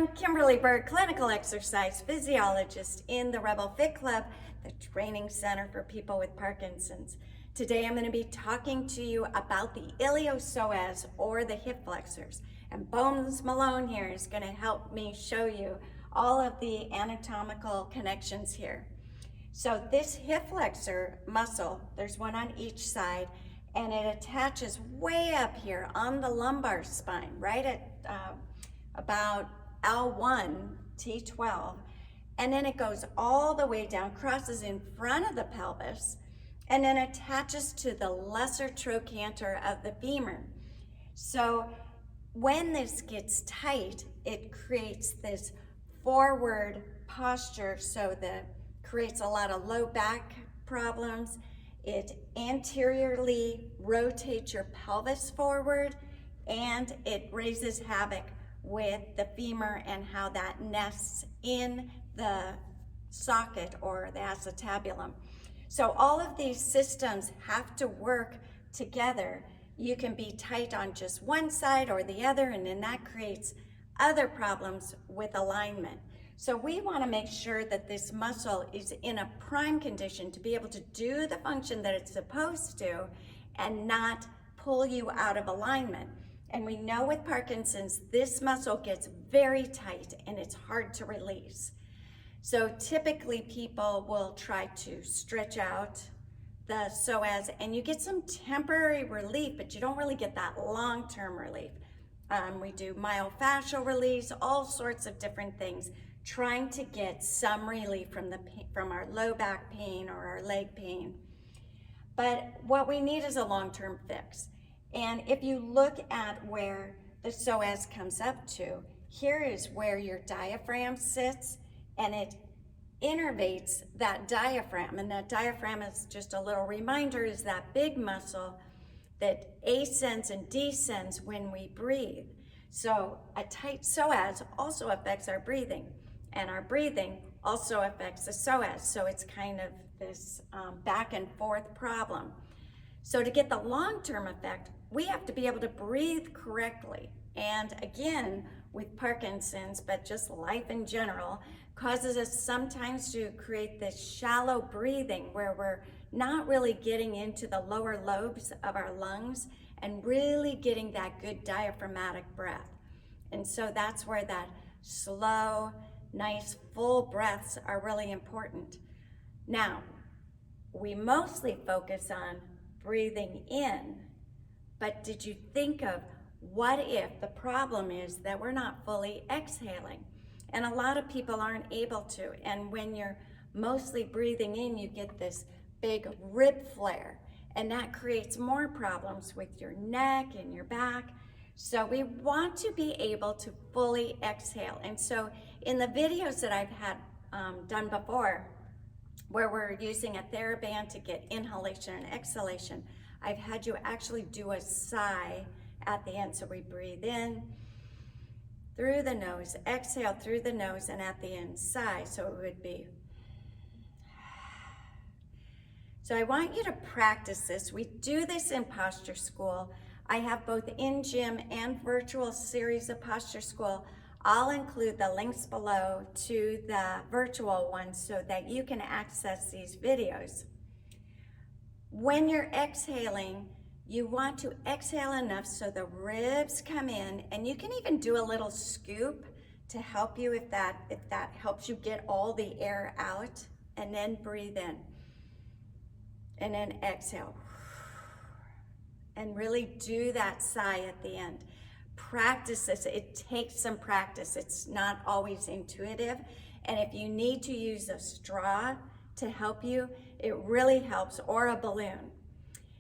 I'm Kimberly Berg, clinical exercise physiologist in the Rebel Fit Club, the training center for people with Parkinson's. Today I'm going to be talking to you about the iliopsoas or the hip flexors. And Bones Malone here is going to help me show you all of the anatomical connections here. So this hip flexor muscle, there's one on each side, and it attaches way up here on the lumbar spine, right at about L1, T12, and then it goes all the way down, crosses in front of the pelvis, and then attaches to the lesser trochanter of the femur. So when this gets tight, it creates this forward posture, so that creates a lot of low back problems. It anteriorly rotates your pelvis forward, and it raises havoc with the femur and how that nests in the socket or the acetabulum. So all of these systems have to work together. You can be tight on just one side or the other, and then that creates other problems with alignment. So we want to make sure that this muscle is in a prime condition to be able to do the function that it's supposed to and not pull you out of alignment. And we know with Parkinson's, this muscle gets very tight and it's hard to release. So typically people will try to stretch out the psoas and you get some temporary relief, but you don't really get that long-term relief. We do myofascial release, all sorts of different things, trying to get some relief from our low back pain or our leg pain. But what we need is a long-term fix. And if you look at where the psoas comes up to, here is where your diaphragm sits, and it innervates that diaphragm. And that diaphragm is just a little reminder, is that big muscle that ascends and descends when we breathe. So a tight psoas also affects our breathing, and our breathing also affects the psoas. So it's kind of this back and forth problem. So to get the long-term effect, we have to be able to breathe correctly. And again, with Parkinson's, but just life in general, causes us sometimes to create this shallow breathing where we're not really getting into the lower lobes of our lungs and really getting that good diaphragmatic breath. And so that's where that slow, nice, full breaths are really important. Now, we mostly focus on breathing in, but did you think of what if the problem is that we're not fully exhaling? And a lot of people aren't able to. And when you're mostly breathing in, you get this big rib flare, and that creates more problems with your neck and your back. So we want to be able to fully exhale. And so in the videos that I've had done before, where we're using a TheraBand to get inhalation and exhalation, I've had you actually do a sigh at the end. So we breathe in through the nose, exhale through the nose, and at the end, sigh. So it would be. So I want you to practice this. We do this in posture school. I have both in-gym and virtual series of posture school. I'll include the links below to the virtual ones so that you can access these videos. When you're exhaling, you want to exhale enough so the ribs come in, and you can even do a little scoop to help you if that helps you get all the air out, and then breathe in. And then exhale. And really do that sigh at the end. Practice this. It takes some practice. It's not always intuitive. And if you need to use a straw to help you, it really helps, or a balloon.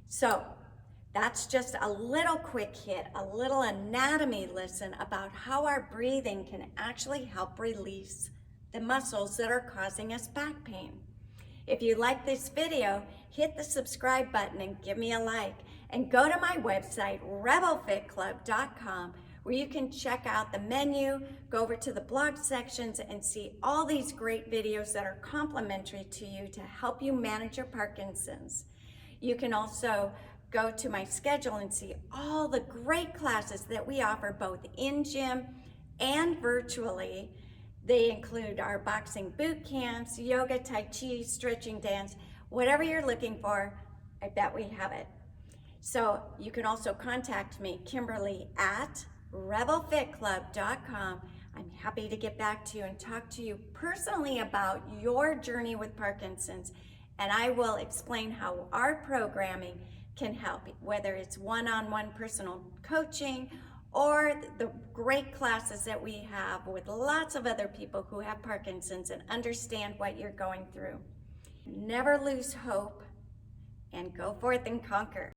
So that's just a little quick hit, a little anatomy lesson about how our breathing can actually help release the muscles that are causing us back pain. If you like this video, hit the subscribe button and give me a like. And go to my website, rebelfitclub.com, where you can check out the menu, go over to the blog sections, and see all these great videos that are complimentary to you to help you manage your Parkinson's. You can also go to my schedule and see all the great classes that we offer both in gym and virtually. They include our boxing boot camps, yoga, tai chi, stretching, dance, whatever you're looking for, I bet we have it. So you can also contact me, Kimberly, at rebelfitclub.com. I'm happy to get back to you and talk to you personally about your journey with Parkinson's, and I will explain how our programming can help, whether it's one-on-one personal coaching or the great classes that we have with lots of other people who have Parkinson's and understand what you're going through. Never lose hope and go forth and conquer.